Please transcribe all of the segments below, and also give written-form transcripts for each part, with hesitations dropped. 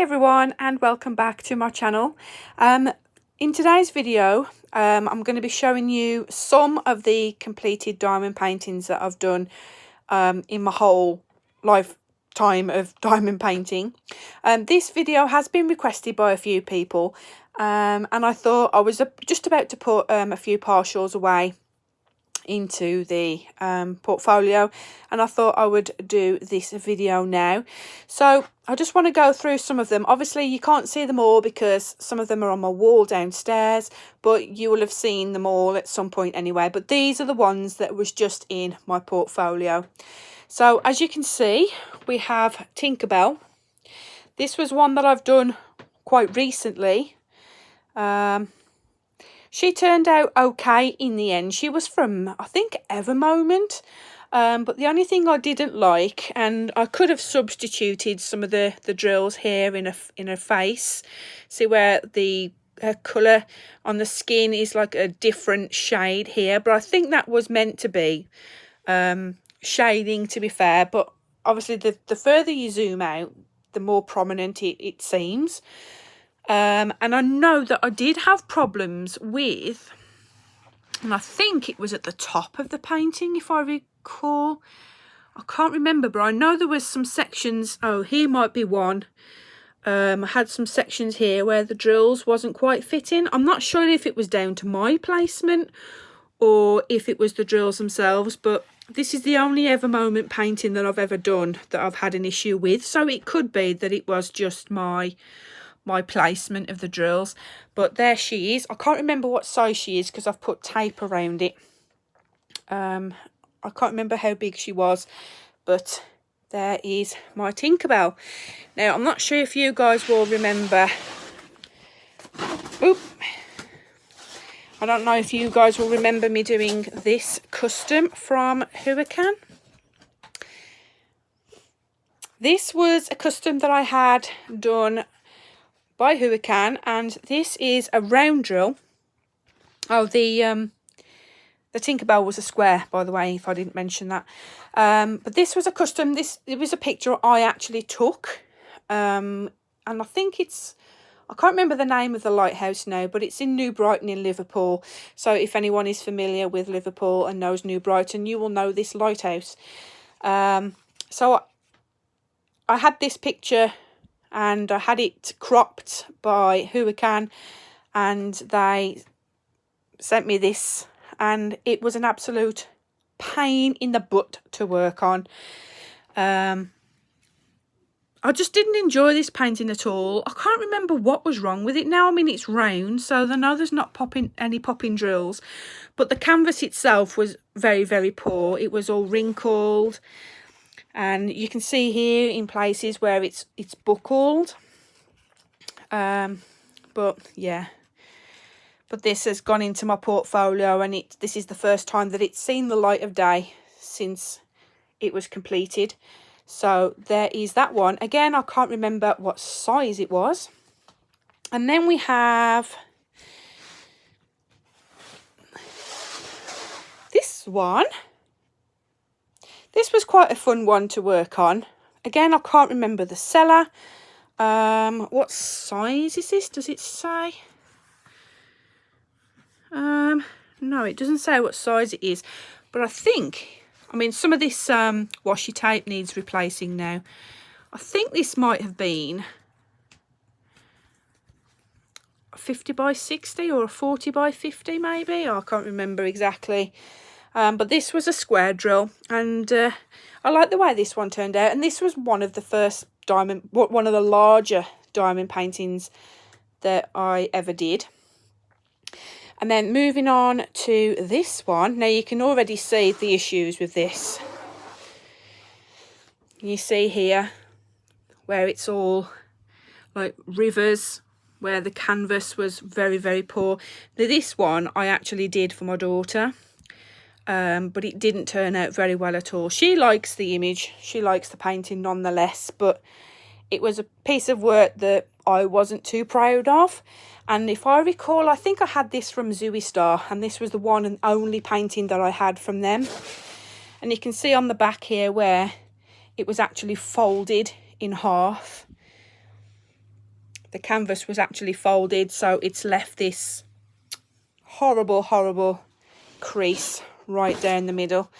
Hi everyone and welcome back to my channel. In today's video I'm going to be showing you some of the completed diamond paintings that I've done in my whole lifetime of diamond painting. This video has been requested by a few people and I thought I was just about to put a few partials away into the portfolio, and I thought I would do this video now. So I just want to go through some of them. Obviously you can't see them all because some of them are on my wall downstairs, but you will have seen them all at some point anyway. But these are the ones that was just in my portfolio. So as you can see, we have Tinkerbell. This was one that I've done quite recently. She turned out okay in the end. She was from, I think, Evermoment. But the only thing I didn't like, and I could have substituted some of the drills here in her face. See where her colour on the skin is like a different shade here. But I think that was meant to be shading, to be fair. But obviously the further you zoom out, the more prominent it seems. And I know that I did have problems with, and I think it was at the top of the painting, if I recall. I can't remember, but I know there was some sections. Oh, here might be one. I had some sections here where the drills wasn't quite fitting. I'm not sure if it was down to my placement or if it was the drills themselves, but this is the only Evermoment painting that I've ever done that I've had an issue with. So it could be that it was just my placement of the drills. But there she is. I can't remember what size she is because I've put tape around it. I can't remember how big she was, but there is my Tinkerbell. Now I'm not sure if you guys will remember. Oop. I don't know if you guys will remember me doing this custom from Huacan. This was a custom that I had done by Huacan, and this is a round drill. Oh, the Tinkerbell was a square, by the way, if I didn't mention that. But this was a custom. It was a picture I actually took, and I think I can't remember the name of the lighthouse now, but it's in New Brighton in Liverpool. So if anyone is familiar with Liverpool and knows New Brighton, you will know this lighthouse. So I had this picture and I had it cropped by Huacan, and they sent me this, and it was an absolute pain in the butt to work on. I just didn't enjoy this painting at all. I can't remember what was wrong with it now. I mean, it's round, so I know there's not any popping drills, but the canvas itself was very, very poor. It was all wrinkled, and you can see here in places where it's buckled. But yeah, but this has gone into my portfolio, and this is the first time that it's seen the light of day since it was completed. So there is that one. Again, I can't remember what size it was. And then we have this one. This was quite a fun one to work on. Again, I can't remember the seller. What size is this? Does it say? No, it doesn't say what size it is. But I mean, some of this washi tape needs replacing now. I think this might have been a 50 by 60 or a 40 by 50 maybe. I can't remember exactly. But this was a square drill, and I like the way this one turned out. And this was one of the first one of the larger diamond paintings that I ever did. And then moving on to this one. Now you can already see the issues with this. You see here where it's all like rivers, where the canvas was very, very poor. Now this one I actually did for my daughter. But it didn't turn out very well at all. She likes the image, she likes the painting nonetheless, but it was a piece of work that I wasn't too proud of. And if I recall, I think I had this from Zoistar, and this was the one and only painting that I had from them. And you can see on the back here where it was actually folded in half. the canvas was actually folded, so it's left this horrible crease right down the middle.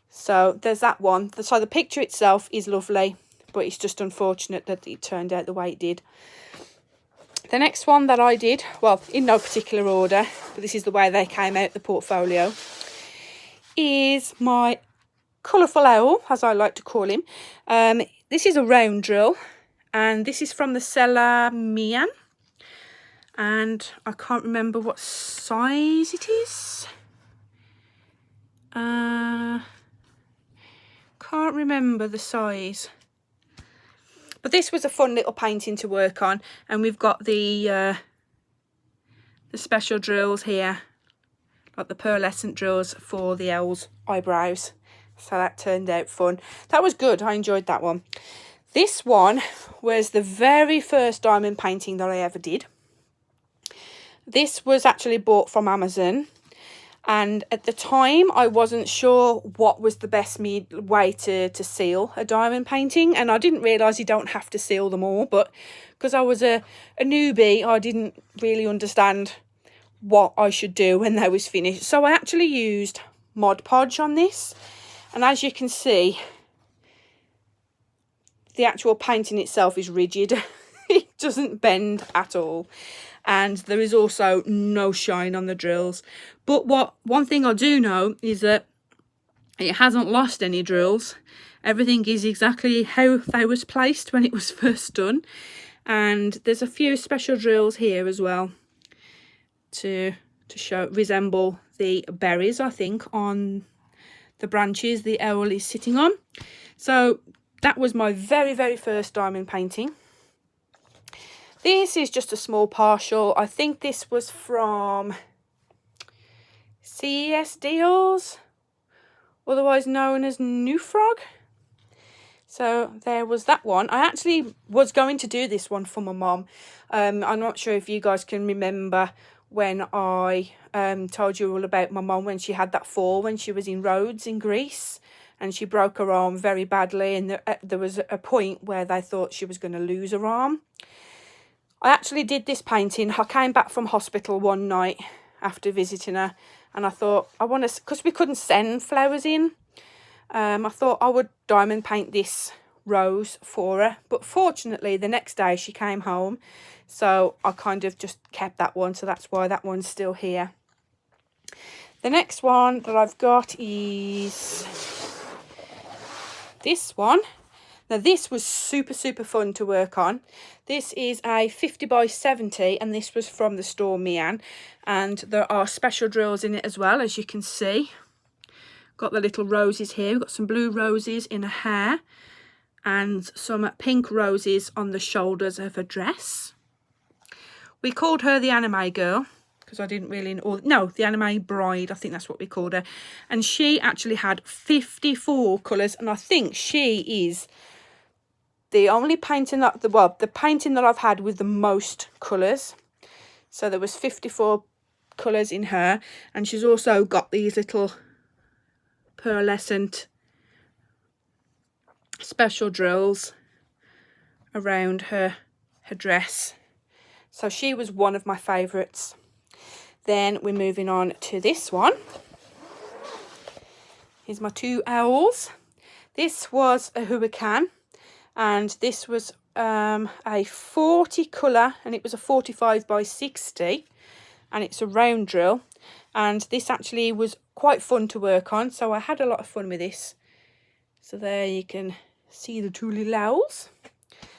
So there's that one. So the picture itself is lovely, but it's just unfortunate that it turned out the way it did. The next one that I did, well, in no particular order, but this is the way they came out the portfolio, is my colourful owl, as I like to call him. This is a round drill, and this is from the seller Mian, and I can't remember what size it is. Can't remember the size. But this was a fun little painting to work on, and we've got the special drills here, like the pearlescent drills for the owl's eyebrows. So that turned out fun. That was good. I enjoyed that one. This one was the very first diamond painting that I ever did. This was actually bought from Amazon. And at the time, I wasn't sure what was the best way to seal a diamond painting. And I didn't realise you don't have to seal them all. But because I was a newbie, I didn't really understand what I should do when they was finished. So I actually used Mod Podge on this. And as you can see, the actual painting itself is rigid. It doesn't bend at all. And there is also no shine on the drills. But one thing I do know is that it hasn't lost any drills. Everything is exactly how they was placed when it was first done. And there's a few special drills here as well to resemble the berries, I think, on the branches the owl is sitting on. So that was my very first diamond painting. This is just a small partial. I think this was from CES Deals, otherwise known as New Frog. So there was that one. I actually was going to do this one for my mum. I'm not sure if you guys can remember when I told you all about my mum when she had that fall when she was in Rhodes in Greece, and she broke her arm very badly, and there was a point where they thought she was going to lose her arm. I actually did this painting. I came back from hospital one night after visiting her, and I thought, because we couldn't send flowers in, I thought I would diamond paint this rose for her. But fortunately, the next day she came home, so I kind of just kept that one, so that's why that one's still here. The next one that I've got is this one. Now this was super fun to work on. This is a 50 by 70, and this was from the store Mian, and there are special drills in it as well, as you can see. Got the little roses here. We've got some blue roses in her hair and some pink roses on the shoulders of her dress. We called her the anime girl because I didn't really know. No, the anime bride, I think that's what we called her. And she actually had 54 colours, and I think she is the only painting that, the painting that I've had with the most colours. So there was 54 colours in her, and she's also got these little pearlescent special drills around her dress. So she was one of my favourites. Then we're moving on to this one. Here's my two owls. This was a hurricane, and this was a 40 colour, and it was a 45 by 60, and it's a round drill, and this actually was quite fun to work on, so I had a lot of fun with this. So there you can see the two little owls.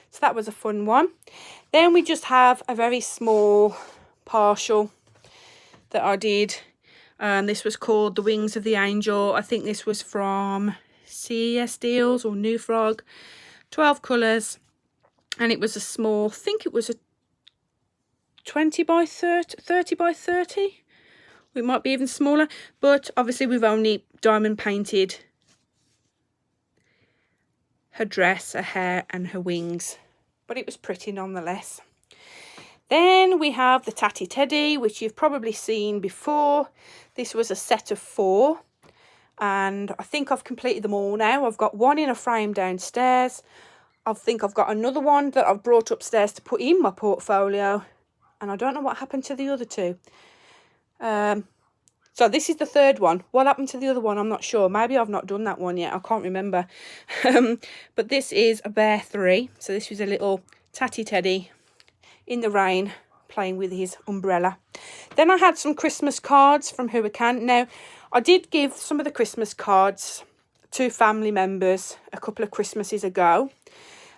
So that was a fun one. Then we just have a very small partial that I did. This was called The Wings of the Angel. I think this was from CES Deals or New Frog. 12 colours, and it was a small, I think it was a 20 by 30 by 30. It might be even smaller, but obviously we've only diamond painted her dress, her hair and her wings, but it was pretty nonetheless. Then we have the Tatty Teddy, which you've probably seen before. This was a set of 4, and I think I've completed them all now. I've got one in a frame downstairs. I think I've got another one that I've brought upstairs to put in my portfolio, and I don't know what happened to the other two. So this is the third one. What happened to the other one, I'm not sure. Maybe I've not done that one yet, I can't remember. But this is a Bear 3. So this was a little tatty teddy in the rain playing with his umbrella. Then I had some Christmas cards from Who I Can. Now, I did give some of the Christmas cards to family members a couple of Christmases ago,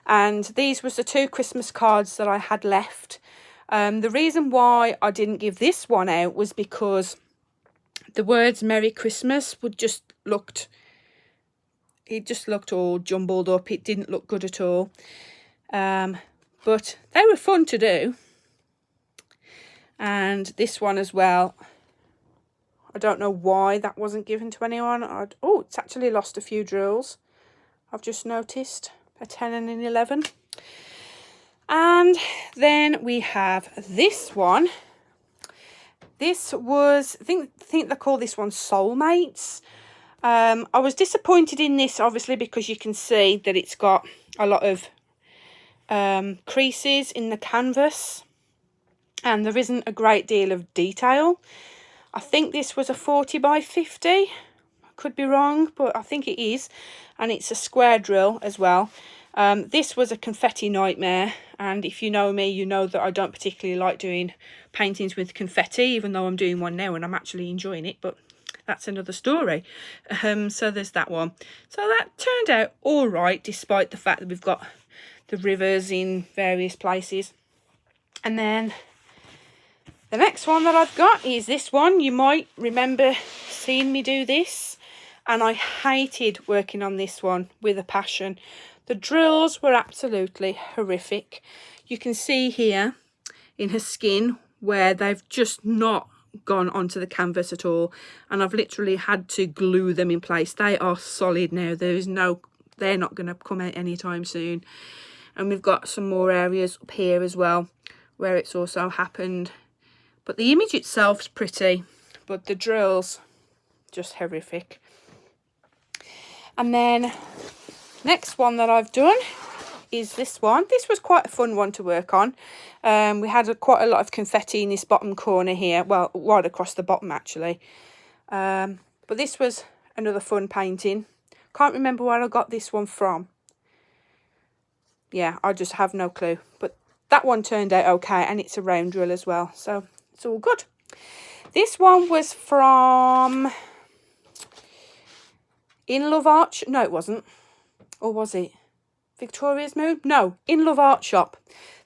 and these was the 2 Christmas cards that I had left. The reason why I didn't give this one out was because the words Merry Christmas it just looked all jumbled up. It didn't look good at all. But they were fun to do. And this one as well, I don't know why that wasn't given to anyone. Oh, it's actually lost a few drills, I've just noticed, a 10 and an 11. And then we have this one. This was, I think they call this one Soulmates. I was disappointed in this, obviously, because you can see that it's got a lot of creases in the canvas, and there isn't a great deal of detail. I think this was a 40 by 50. I could be wrong, but I think it is. And it's a square drill as well. This was a confetti nightmare, and if you know me, you know that I don't particularly like doing paintings with confetti, even though I'm doing one now and I'm actually enjoying it, but that's another story. So there's that one. So that turned out all right, despite the fact that we've got the rivers in various places. And then the next one that I've got is this one. You might remember seeing me do this, and I hated working on this one with a passion. The drills were absolutely horrific. You can see here in her skin where they've just not gone onto the canvas at all, and I've literally had to glue them in place. They are solid now. They're not going to come out anytime soon. And we've got some more areas up here as well where it's also happened. But the image itself's pretty, but the drills, just horrific. And then next one that I've done is this one. This was quite a fun one to work on. We had quite a lot of confetti in this bottom corner here. Well, right across the bottom, actually. But this was another fun painting. Can't remember where I got this one from. Yeah, I just have no clue. But that one turned out okay, and it's a round drill as well. So it's all good. This one was from In Love Art. No, it wasn't. Or was it Victoria's Moon? No, In Love Art Shop.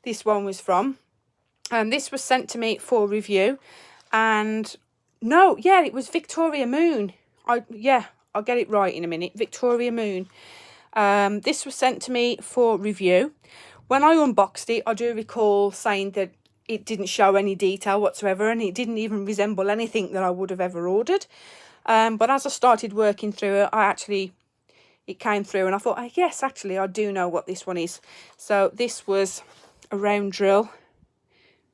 This one was from. This was sent to me for review. And no, yeah, it was Victoria Moon. I'll get it right in a minute. Victoria Moon. This was sent to me for review. When I unboxed it, I do recall saying that it didn't show any detail whatsoever, and it didn't even resemble anything that I would have ever ordered. But as I started working through it, it came through, and I thought, yes, actually, I do know what this one is. So this was a round drill,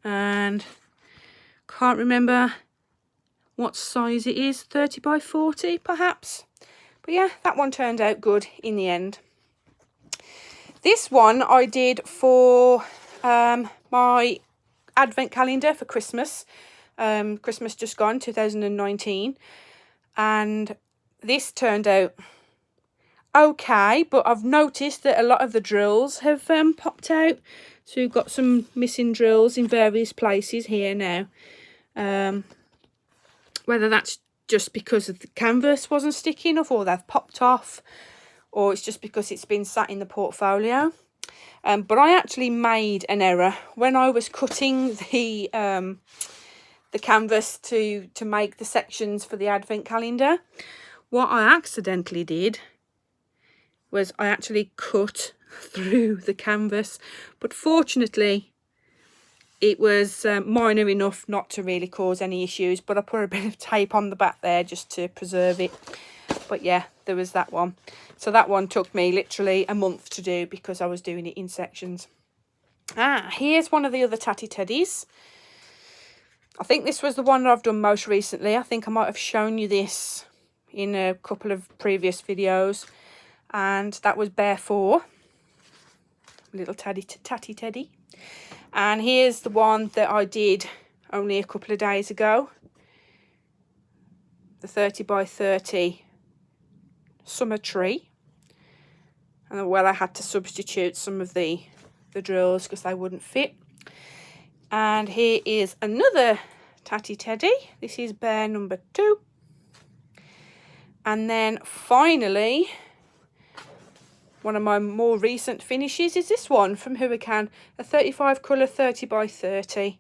and can't remember what size it is, 30 by 40 perhaps. But yeah, that one turned out good in the end. This one I did for my advent calendar for Christmas. Christmas just gone, 2019. And this turned out okay, but I've noticed that a lot of the drills have popped out. So we've got some missing drills in various places here now. Whether that's just because the canvas wasn't sticky enough, or they've popped off, or it's just because it's been sat in the portfolio. But I actually made an error when I was cutting the canvas to make the sections for the advent calendar. What I accidentally did was I actually cut through the canvas, but fortunately it was minor enough not to really cause any issues, but I put a bit of tape on the back there just to preserve it. But yeah, there was that one. So that one took me literally a month to do because I was doing it in sections. Here's one of the other Tatty Teddies. I think this was the one that I've done most recently. I think I might have shown you this in a couple of previous videos. And that was Bear 4. little tatty teddy. And here's the one that I did only a couple of days ago, the 30 by 30 summer tree. And well, I had to substitute some of the drills because they wouldn't fit. And here is another tatty teddy. This is bear number 2. And then finally, one of my more recent finishes is this one from Who Can, a 35 colour 30 by 30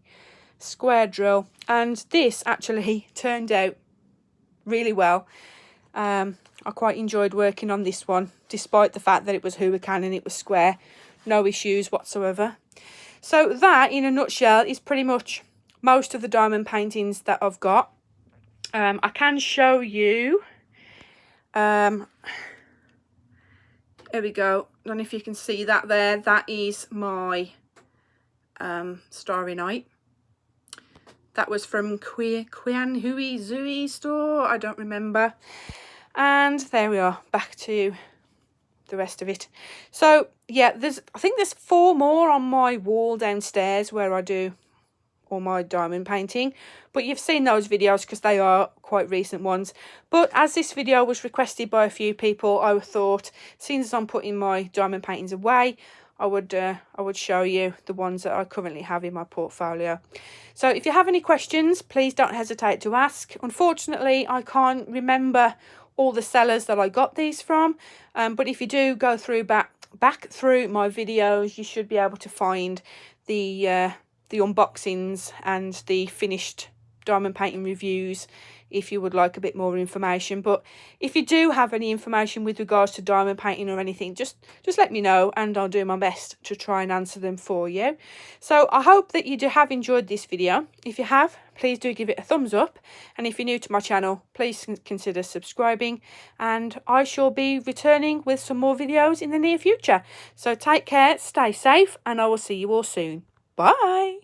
square drill. And this actually turned out really well. I quite enjoyed working on this one, despite the fact that it was Who Can and it was square. No issues whatsoever. So that, in a nutshell, is pretty much most of the diamond paintings that I've got. I can show you. There we go. I don't know if you can see that there. That is my Starry Night. That was from Quian Hui Zui store. I don't remember. And there we are, back to the rest of it. So yeah, I think there's 4 more on my wall downstairs where I do all my diamond painting, but you've seen those videos because they are quite recent ones. But as this video was requested by a few people, I thought, since I'm putting my diamond paintings away, I would show you the ones that I currently have in my portfolio. So if you have any questions, please don't hesitate to ask. Unfortunately, I can't remember all the sellers that I got these from, but if you do go through back through my videos, you should be able to find the unboxings and the finished diamond painting reviews if you would like a bit more information. But if you do have any information with regards to diamond painting or anything, just let me know and I'll do my best to try and answer them for you. So I hope that you have enjoyed this video. If you have, please do give it a thumbs up, and if you're new to my channel, please consider subscribing, and I shall be returning with some more videos in the near future. So take care, stay safe, and I will see you all soon. Bye.